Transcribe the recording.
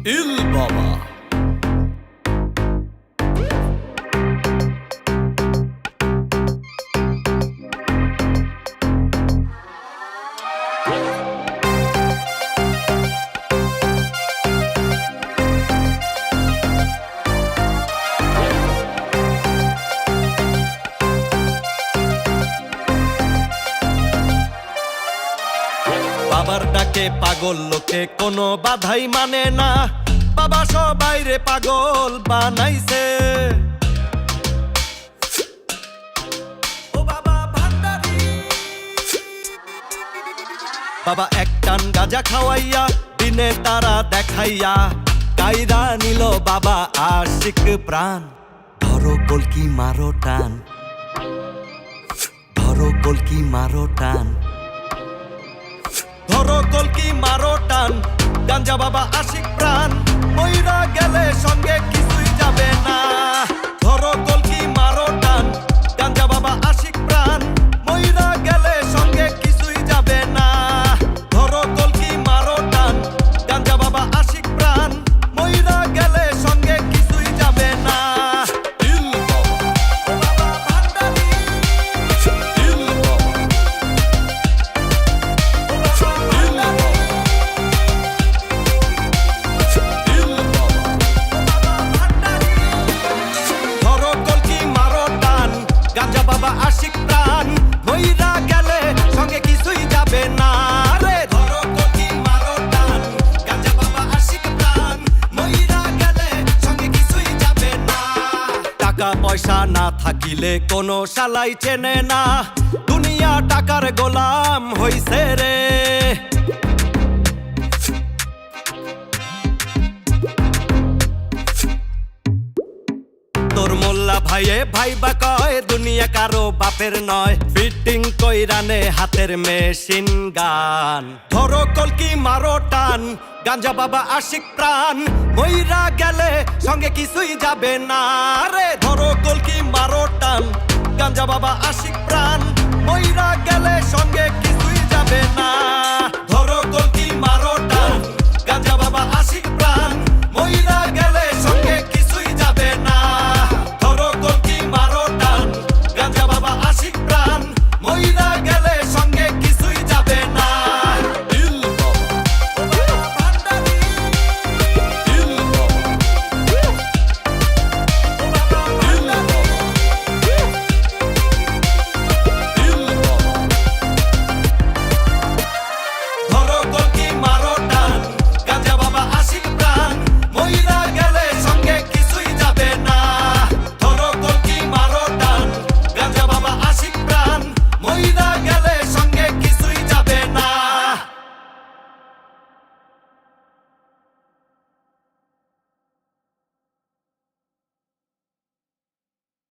ইল বাবা বাবার ডাকে পাগল লোকে কোনো বাধাই মানে না। বাবা সবাই রে পাগল বানাইছে। ও বাবা ভান্ডারি, বাবা এক টান গাঁজা খাওয়াইয়া দিনে তারা দেখাইয়া কায়রা নিল বাবা আশিক প্রাণ। ধরো কলকি মারো টান, ধরো কলকি মারো টান, ধরো কলকি মারো টান। গাঞ্জা বাবা আশিক প্রাণ, মইরা গেলে সঙ্গে কিছুই যাবে না। ধরো কলকি মারো টান, গাঞ্জা বাবা আশিক প্রাণ, মইরা গেলে সঙ্গে কিছুই যাবে না। ধরো কলকি মারো টান, গাঞ্জা বাবা আশিক প্রাণ, মইরা গেলে সঙ্গে কিছুই যাবে না। ইল বাবা, ও বাবা ভান্ডারি, ইল বাবা, বাবা আশিক প্রাণ, মইরা গেলে সঙ্গে কিছুই যাবে না রে। ধরো কলকি মারো টান, গাঞ্জা বাবা আশিক প্রাণ, মইরা গেলে সঙ্গে কিছুই যাবে না। টাকা পয়সা না থাকিলে কোনো শালাই চেনে না। দুনিয়া টাকার গোলাম হইছে রে। তোর মোল্লা ভাইয়ে ভাইবা কয় দুনিয়া কারো বাপের নয়। ফিটিং কইরানে হাতের মেশিন গান। ধরো কলকি মারো টান, গাঞ্জা বাবা আশিক প্রাণ, মইরা গেলে সঙ্গে কিছুই যাবে না রে। ধরো কলকি মারো টান, গাঞ্জা বাবা আশিক প্রাণ, মইরা গেলে সঙ্গে